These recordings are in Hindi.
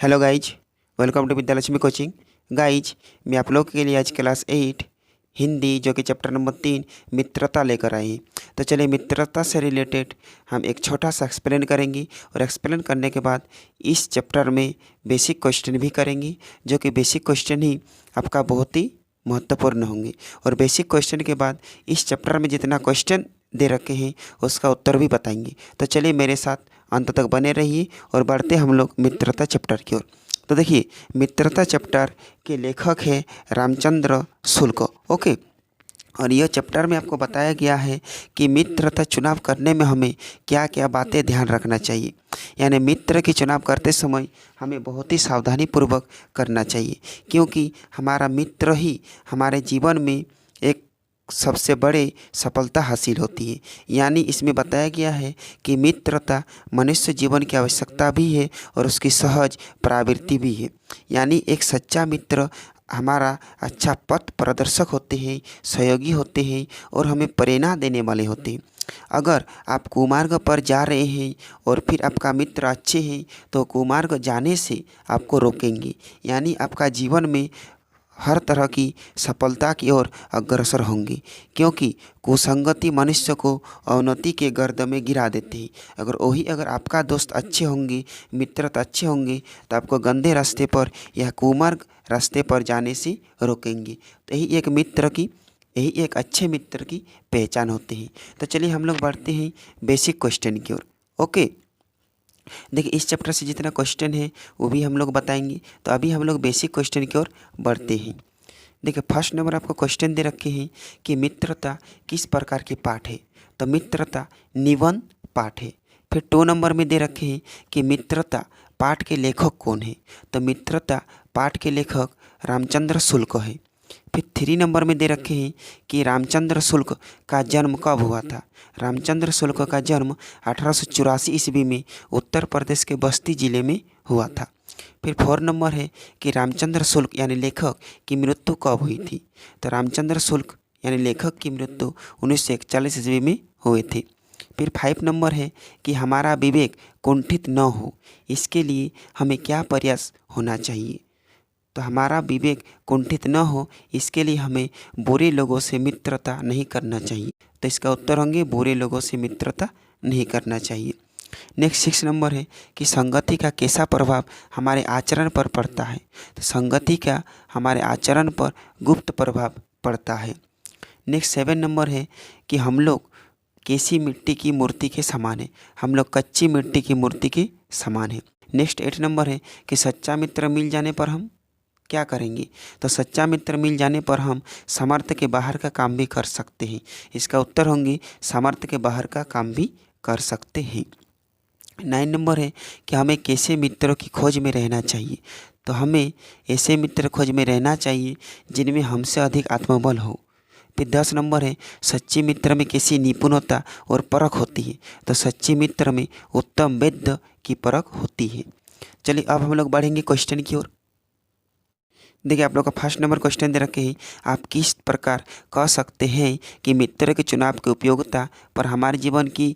Hello guys, welcome to Vidyalakshmi coaching. Guys, मैं आप लोग के लिए आज क्लास 8 हिंदी जो कि चैप्टर नंबर 3 मित्रता लेकर आई। तो चलिए मित्रता से रिलेटेड हम एक छोटा सा एक्सप्लेन करेंगे और एक्सप्लेन करने के बाद इस चैप्टर में बेसिक क्वेश्चन भी करेंगे, जो कि बेसिक क्वेश्चन ही आपका बहुत ही महत्वपूर्ण होंगे। और बेसिक क्वेश्चन के बाद इस चैप्टर में जितना क्वेश्चन दे रखे हैं उसका उत्तर भी बताएंगे। तो चलिए मेरे साथ अंत तक बने रहिए और बढ़ते हम लोग मित्रता चैप्टर की ओर। तो देखिए, मित्रता चैप्टर के लेखक है रामचंद्र शुक्ल। ओके, और यह चैप्टर में आपको बताया गया है कि मित्रता चुनाव करने में हमें क्या क्या बातें ध्यान रखना चाहिए। यानी मित्र की चुनाव करते समय हमें बहुत ही सावधानी पूर्वक करना चाहिए, क्योंकि हमारा मित्र ही हमारे जीवन में एक सबसे बड़े सफलता हासिल होती है। यानी इसमें बताया गया है कि मित्रता मनुष्य जीवन की आवश्यकता भी है और उसकी सहज प्रवृत्ति भी है। यानी एक सच्चा मित्र हमारा अच्छा पथ प्रदर्शक होते हैं, सहयोगी होते हैं और हमें प्रेरणा देने वाले होते हैं। अगर आप कुमार्ग पर जा रहे हैं और फिर आपका मित्र अच्छे हैं तो कुमार्ग जाने से आपको रोकेंगे, यानी आपका जीवन में हर तरह की सफलता की ओर अग्रसर होंगे, क्योंकि कुसंगति मनुष्य को अवनति के गर्द में गिरा देते हैं। अगर आपका दोस्त अच्छे होंगे, मित्र अच्छे होंगे, तो आपको गंदे रास्ते पर या कुमार्ग रास्ते पर जाने से रोकेंगे। तो यही एक अच्छे मित्र की पहचान होती है। तो चलिए हम लोग बढ़ते हैं बेसिक क्वेश्चन की ओर। ओके, देखिए इस चैप्टर से जितना क्वेश्चन है वो भी हम लोग बताएंगे। तो अभी हम लोग बेसिक क्वेश्चन की ओर बढ़ते हैं। देखिए फर्स्ट नंबर आपको क्वेश्चन दे रखे हैं कि मित्रता किस प्रकार के पाठ है। तो मित्रता निबंध पाठ है। फिर 2 नंबर में दे रखे हैं कि मित्रता पाठ के लेखक कौन है। तो मित्रता पाठ के लेखक रामचंद्र शुक्ल है। फिर 3 नंबर में दे रखे हैं कि रामचंद्र शुक्ल का जन्म कब हुआ था। रामचंद्र शुक्ल का जन्म 1884 ईस्वी में उत्तर प्रदेश के बस्ती जिले में हुआ था। फिर 4 नंबर है कि रामचंद्र शुक्ल यानी लेखक की मृत्यु कब हुई थी। तो रामचंद्र शुक्ल यानी लेखक की मृत्यु 1941 ईस्वी में हुए थे। फिर 5 नंबर है कि हमारा विवेक कुंठित न हो, इसके लिए हमें क्या प्रयास होना चाहिए। तो हमारा विवेक कुंठित न हो इसके लिए हमें बुरे लोगों से मित्रता नहीं करना चाहिए। तो इसका उत्तर होंगे बुरे लोगों से मित्रता नहीं करना चाहिए। नेक्स्ट 6 नंबर है कि संगति का कैसा प्रभाव हमारे आचरण पर पड़ता है। तो संगति का हमारे आचरण पर गुप्त प्रभाव पड़ता है। नेक्स्ट 7 नंबर है कि हम लोग कैसी मिट्टी की मूर्ति के समान है। हम लोग कच्ची मिट्टी की मूर्ति के समान है। नेक्स्ट 8 नंबर है कि सच्चा मित्र मिल जाने पर हम क्या करेंगे। तो सच्चा मित्र मिल जाने पर हम सामर्थ्य के बाहर का काम भी कर सकते हैं। इसका उत्तर होंगे सामर्थ्य के बाहर का काम भी कर सकते हैं। 9 नंबर है कि हमें कैसे मित्रों की खोज में रहना चाहिए। तो हमें ऐसे मित्र खोज में रहना चाहिए जिनमें हमसे अधिक आत्मबल हो। फिर 10 नंबर है सच्चे मित्र में कैसी निपुणता और परख होती है। तो सच्चे मित्र में उत्तम वेद्य की परख होती है। चलिए अब हम लोग बढ़ेंगे क्वेश्चन की ओर। देखिए आप लोग का फर्स्ट नंबर क्वेश्चन दे रखे हैं, आप किस प्रकार कह सकते हैं कि मित्र के चुनाव की उपयोगिता पर हमारे जीवन की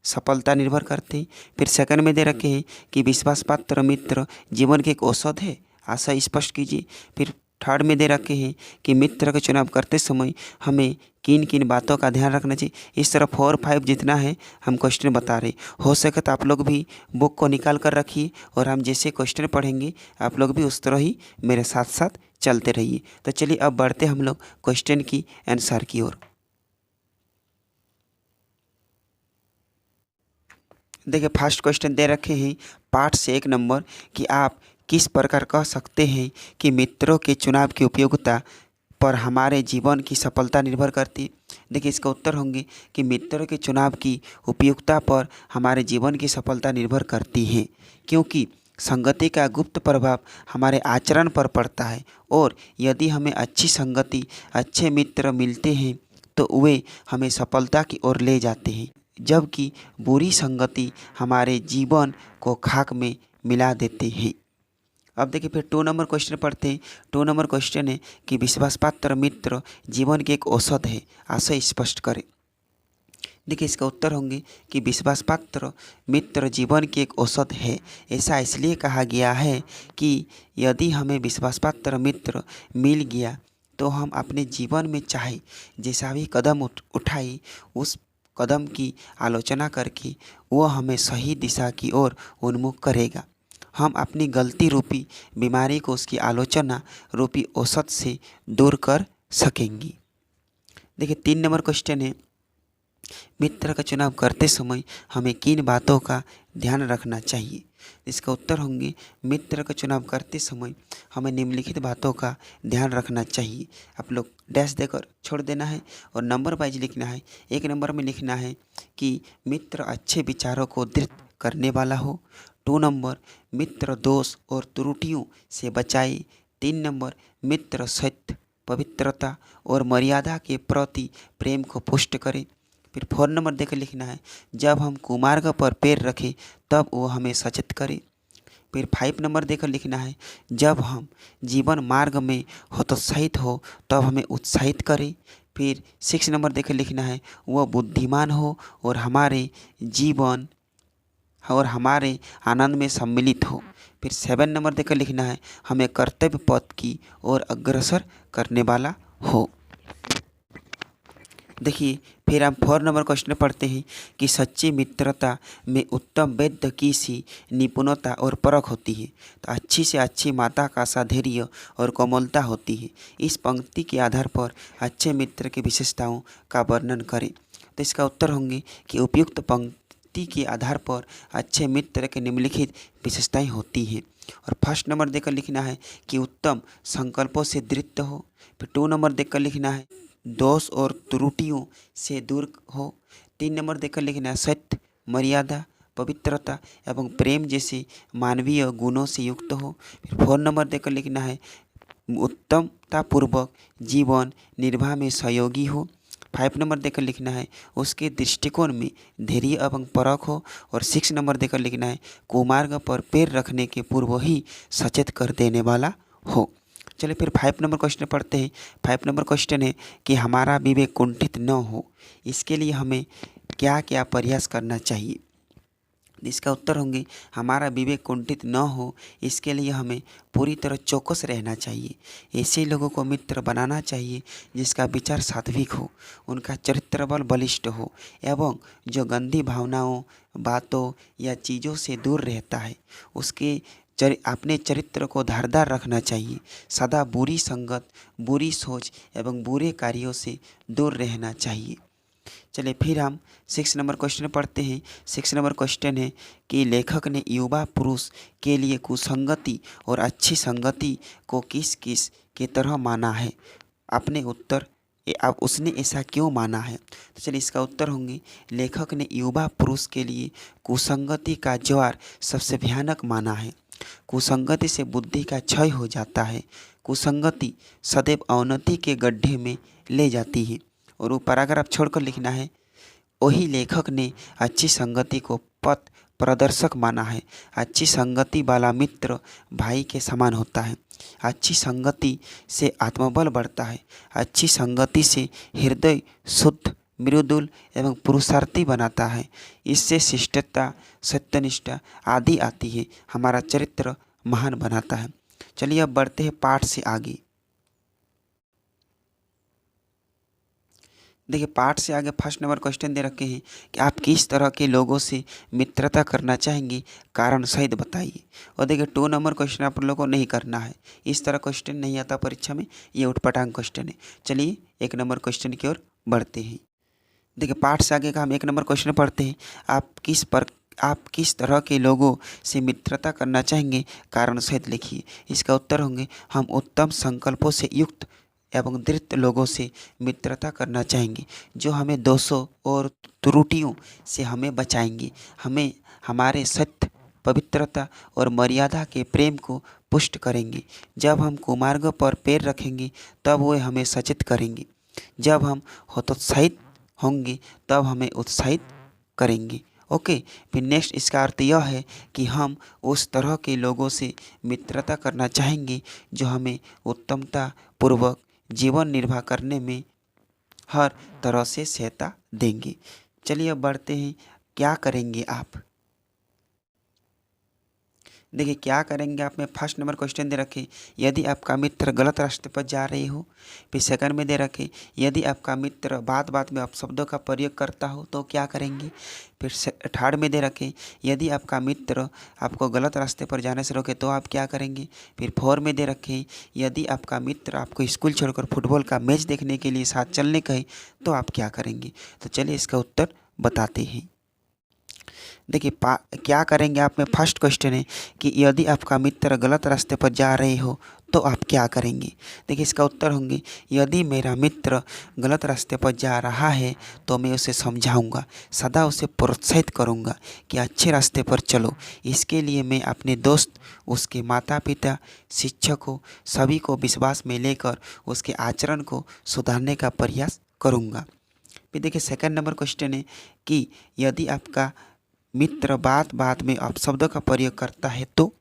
सफलता निर्भर करते हैं। फिर सेकंड में दे रखे हैं कि विश्वासपात्र मित्र जीवन की एक औषध है, आशा स्पष्ट कीजिए। फिर थर्ड में दे रखे हैं कि मित्र का चुनाव करते समय हमें किन किन बातों का ध्यान रखना चाहिए। इस तरह 4, 5 जितना है हम क्वेश्चन बता रहे। हो सके तो आप लोग भी बुक को निकाल कर रखिए और हम जैसे क्वेश्चन पढ़ेंगे आप लोग भी उस तरह ही मेरे साथ साथ चलते रहिए। तो चलिए अब बढ़ते हम लोग क्वेश्चन की आंसर की ओर। देखिए फर्स्ट क्वेश्चन दे रखे हैं पाठ से 1 नंबर कि आप किस प्रकार कह सकते हैं कि मित्रों के चुनाव की उपयोगिता पर हमारे जीवन की सफलता निर्भर करती है। देखिए इसका उत्तर होंगे कि मित्रों के चुनाव की उपयोगिता पर हमारे जीवन की सफलता निर्भर करती है, क्योंकि संगति का गुप्त प्रभाव हमारे आचरण पर पड़ता है और यदि हमें अच्छी संगति अच्छे मित्र मिलते हैं तो वे हमें सफलता की ओर ले जाते हैं, जबकि बुरी संगति हमारे जीवन को खाक में मिला देते हैं। अब देखिए फिर 2 नंबर क्वेश्चन पढ़ते हैं। 2 नंबर क्वेश्चन है कि विश्वासपात्र मित्र जीवन की एक औषध है, आशय स्पष्ट करें। देखिए इसका उत्तर होंगे कि विश्वास पात्र मित्र जीवन की एक औसत है। ऐसा इसलिए कहा गया है कि यदि हमें विश्वास पात्र मित्र मिल गया तो हम अपने जीवन में चाहे जैसा भी कदम उठाए उस कदम की आलोचना करके वह हमें सही दिशा की ओर उन्मुख करेगा। हम अपनी गलती रूपी बीमारी को उसकी आलोचना रूपी औसत से दूर कर सकेंगे। देखिए 3 नंबर क्वेश्चन है, मित्र का चुनाव करते समय हमें किन बातों का ध्यान रखना चाहिए। इसका उत्तर होंगे मित्र का चुनाव करते समय हमें निम्नलिखित बातों का ध्यान रखना चाहिए। आप लोग डैश देकर छोड़ देना है और नंबर वाइज लिखना है। 1 नंबर में लिखना है कि मित्र अच्छे विचारों को दृढ़ करने वाला हो। 2 नंबर, मित्र दोष और त्रुटियों से बचाए। 3 नंबर, मित्र सत्य, पवित्रता और मर्यादा के प्रति प्रेम को पुष्ट करे। फिर 4 नंबर देकर लिखना है, जब हम कुमार्ग पर पैर रखें तब वो हमें सचेत करे। फिर 5 नंबर देकर लिखना है, जब हम जीवन मार्ग में हतोत्साहित हो तब हमें उत्साहित करे। फिर 6 नंबर देकर लिखना है, वह बुद्धिमान हो और हमारे जीवन और हमारे आनंद में सम्मिलित हो। फिर 7 नंबर देकर लिखना है, हमें कर्तव्य पथ की ओर अग्रसर करने वाला हो। देखिए फिर हम 4 नंबर क्वेश्चन पढ़ते हैं कि सच्ची मित्रता में उत्तम वैद्य की सी निपुणता और परख होती है, तो अच्छी से अच्छी माता का सा धैर्य और कोमलता होती है। इस पंक्ति के आधार पर अच्छे मित्र की विशेषताओं का वर्णन करें। तो इसका उत्तर होंगे कि उपयुक्त पंक्ति के आधार पर अच्छे मित्र के निम्नलिखित विशेषताएं होती हैं। और 1 नंबर देकर लिखना है कि उत्तम संकल्पों से दृढ़ हो। फिर 2 नंबर देकर लिखना है, दोष और त्रुटियों से दूर हो। 3 नंबर देकर लिखना है, सत्य, मर्यादा, पवित्रता एवं प्रेम जैसे मानवीय गुणों से युक्त हो। फिर 4 नंबर देकर लिखना है, उत्तमतापूर्वक जीवन निर्वाह में सहयोगी हो। 5 नंबर देकर लिखना है, उसके दृष्टिकोण में धैर्य एवं परख हो। और 6 नंबर देकर लिखना है, कुमार्ग पर पैर रखने के पूर्व ही सचेत कर देने वाला हो। चलिए फिर 5 नंबर क्वेश्चन पढ़ते हैं। 5 नंबर क्वेश्चन है कि हमारा विवेक कुंठित न हो, इसके लिए हमें क्या क्या प्रयास करना चाहिए। इसका उत्तर होंगे, हमारा विवेक कुंठित न हो इसके लिए हमें पूरी तरह चौकस रहना चाहिए। ऐसे लोगों को मित्र बनाना चाहिए जिसका विचार सात्विक हो, उनका चरित्र बल बलिष्ठ हो एवं जो गंदी भावनाओं, बातों या चीज़ों से दूर रहता है। उसके अपने चरित्र को धारदार रखना चाहिए। सदा बुरी संगत, बुरी सोच एवं बुरे कार्यों से दूर रहना चाहिए। चलिए फिर हम 6 नंबर क्वेश्चन पढ़ते हैं। 6 नंबर क्वेश्चन है कि लेखक ने युवा पुरुष के लिए कुसंगति और अच्छी संगति को किस किस के तरह माना है। अपने उत्तर अब उसने ऐसा क्यों माना है। तो चलिए इसका उत्तर होंगे, लेखक ने युवा पुरुष के लिए कुसंगति का ज्वार सबसे भयानक माना है। कुसंगति से बुद्धि का क्षय हो जाता है। कुसंगति सदैव अवनति के गड्ढे में ले जाती है। और वो पैराग्राफ छोड़कर लिखना है, वही लेखक ने अच्छी संगति को पथ प्रदर्शक माना है। अच्छी संगति वाला मित्र भाई के समान होता है। अच्छी संगति से आत्मबल बढ़ता है। अच्छी संगति से हृदय शुद्ध, मृदुल एवं पुरुषार्थी बनाता है। इससे शिष्टता, सत्यनिष्ठा आदि आती है। हमारा चरित्र महान बनाता है। चलिए अब बढ़ते हैं पाठ से आगे। देखिए पाठ से आगे 1 नंबर क्वेश्चन दे रखे हैं कि आप किस तरह के लोगों से मित्रता करना चाहेंगे, कारण सहित बताइए। और देखिए 2 नंबर क्वेश्चन आप लोगों को नहीं करना है, इस तरह क्वेश्चन नहीं आता परीक्षा में, ये उठपटांग क्वेश्चन है। चलिए 1 नंबर क्वेश्चन की ओर बढ़ते हैं। देखिए पाठ से आगे का हम 1 नंबर क्वेश्चन पढ़ते हैं। आप किस तरह के लोगों से मित्रता करना चाहेंगे, कारण सहित लिखिए। इसका उत्तर होंगे, हम उत्तम संकल्पों से युक्त एवं दृढ़ लोगों से मित्रता करना चाहेंगे, जो हमें दोषों और त्रुटियों से हमें बचाएंगे, हमें हमारे सत्य, पवित्रता और मर्यादा के प्रेम को पुष्ट करेंगे। जब हम कुमार्ग पर पैर रखेंगे तब वे हमें सचेत करेंगे। जब हम हतोत्साहित होंगे तब हमें उत्साहित करेंगे। ओके, फिर नेक्स्ट इसका अर्थ यह है कि हम उस तरह के लोगों से मित्रता करना चाहेंगे जो हमें उत्तमता पूर्वक जीवन निर्वाह करने में हर तरह से सहायता देंगे। चलिए अब बढ़ते हैं, क्या करेंगे आप। देखिए क्या करेंगे आप में फर्स्ट नंबर क्वेश्चन दे रखे, यदि आपका मित्र गलत रास्ते पर जा रहे हो। फिर सेकंड में दे रखे, यदि आपका मित्र बात बात में अपशब्दों का प्रयोग करता हो तो क्या करेंगे। फिर थर्ड में दे रखे, यदि आपका मित्र आपको गलत रास्ते पर जाने से रोके तो आप क्या करेंगे। फिर फोर में दे रखे, यदि आपका मित्र आपको स्कूल छोड़कर फुटबॉल का मैच देखने के लिए साथ चलने कहे तो आप क्या करेंगे। तो चलिए इसका उत्तर बताते हैं। देखिए क्या करेंगे आप में फर्स्ट क्वेश्चन है कि यदि आपका मित्र गलत रास्ते पर जा रहे हो तो आप क्या करेंगे। देखिए इसका उत्तर होंगे, यदि मेरा मित्र गलत रास्ते पर जा रहा है तो मैं उसे समझाऊंगा, सदा उसे प्रोत्साहित करूंगा कि अच्छे रास्ते पर चलो। इसके लिए मैं अपने दोस्त, उसके माता पिता, शिक्षकों सभी को विश्वास में लेकर उसके आचरण को सुधारने का प्रयास करूंगा। फिर देखिए सेकंड नंबर क्वेश्चन है कि यदि आपका मित्र बात बात में अपशब्दों का प्रयोग करता है तो।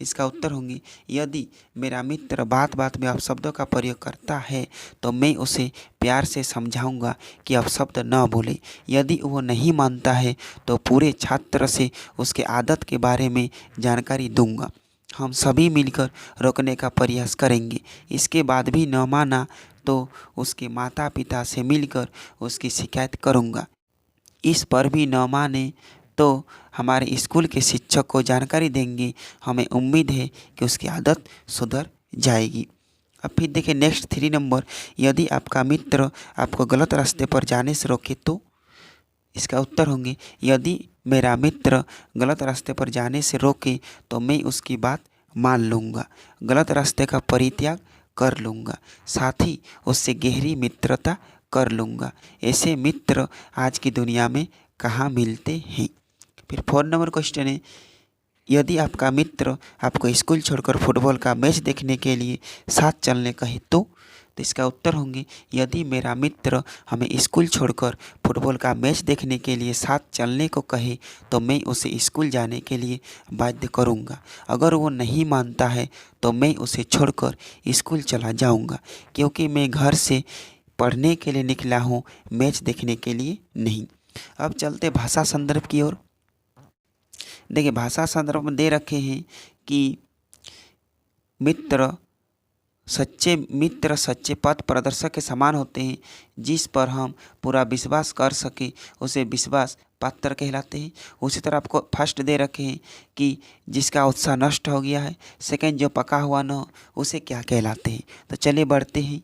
इसका उत्तर होंगे, यदि मेरा मित्र बात बात में अपशब्दों का प्रयोग करता है तो मैं उसे प्यार से समझाऊंगा कि अपशब्द न बोले। यदि वो नहीं मानता है तो पूरे छात्र से उसके आदत के बारे में जानकारी दूंगा। हम सभी मिलकर रोकने का प्रयास करेंगे। इसके बाद भी न माना तो उसके माता पिता से मिलकर उसकी शिकायत करूंगा। इस पर भी न माने तो हमारे स्कूल के शिक्षक को जानकारी देंगे। हमें उम्मीद है कि उसकी आदत सुधर जाएगी। अब फिर देखिए नेक्स्ट 3 नंबर, यदि आपका मित्र आपको गलत रास्ते पर जाने से रोके तो। इसका उत्तर होंगे, यदि मेरा मित्र गलत रास्ते पर जाने से रोके तो मैं उसकी बात मान लूँगा, गलत रास्ते का परित्याग कर लूँगा, साथ ही उससे गहरी मित्रता कर लूँगा। ऐसे मित्र आज की दुनिया में कहाँ मिलते हैं। फिर 4 नंबर क्वेश्चन है, यदि आपका मित्र आपको स्कूल छोड़कर फुटबॉल का मैच देखने के लिए साथ चलने कहे तो। इसका उत्तर होंगे, यदि मेरा मित्र हमें स्कूल छोड़कर फुटबॉल का मैच देखने के लिए साथ चलने को कहे तो मैं उसे स्कूल जाने के लिए बाध्य करूंगा। अगर वो नहीं मानता है तो मैं उसे छोड़कर स्कूल चला जाऊंगा, क्योंकि मैं घर से पढ़ने के लिए निकला हूँ, मैच देखने के लिए नहीं। अब चलते भाषा संदर्भ की ओर। देखिए भाषा संदर्भ में दे रखे हैं कि सच्चे पथ प्रदर्शक के समान होते हैं। जिस पर हम पूरा विश्वास कर सके उसे विश्वास पात्र कहलाते हैं। उसी तरह आपको फर्स्ट दे रखे हैं कि जिसका उत्साह नष्ट हो गया है, सेकंड जो पका हुआ न हो उसे क्या कहलाते हैं। तो चलिए बढ़ते हैं।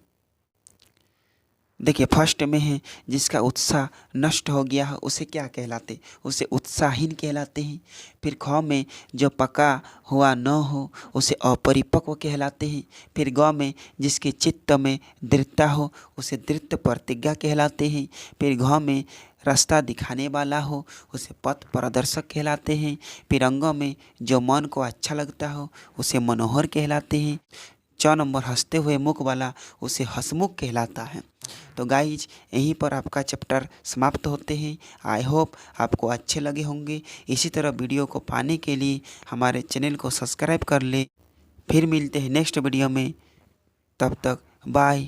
देखिए फर्स्ट में है, जिसका उत्साह नष्ट हो गया है उसे क्या कहलाते, उसे उत्साहहीन कहलाते हैं। फिर ख में जो पका हुआ न हो उसे अपरिपक्व कहलाते हैं। फिर ग में जिसके चित्त में दृढ़ता हो उसे दृढ़ प्रतिज्ञा कहलाते हैं। फिर घ में रास्ता दिखाने वाला हो उसे पथ प्रदर्शक कहलाते हैं। फिर अंग में जो मन को अच्छा लगता हो उसे मनोहर कहलाते हैं। 4 नंबर हंसते हुए मुख वाला उसे हंसमुख कहलाता है। तो गाइज यहीं पर आपका चैप्टर समाप्त होते हैं। आई होप आपको अच्छे लगे होंगे। इसी तरह वीडियो को पाने के लिए हमारे चैनल को सब्सक्राइब कर ले। फिर मिलते हैं नेक्स्ट वीडियो में, तब तक बाय।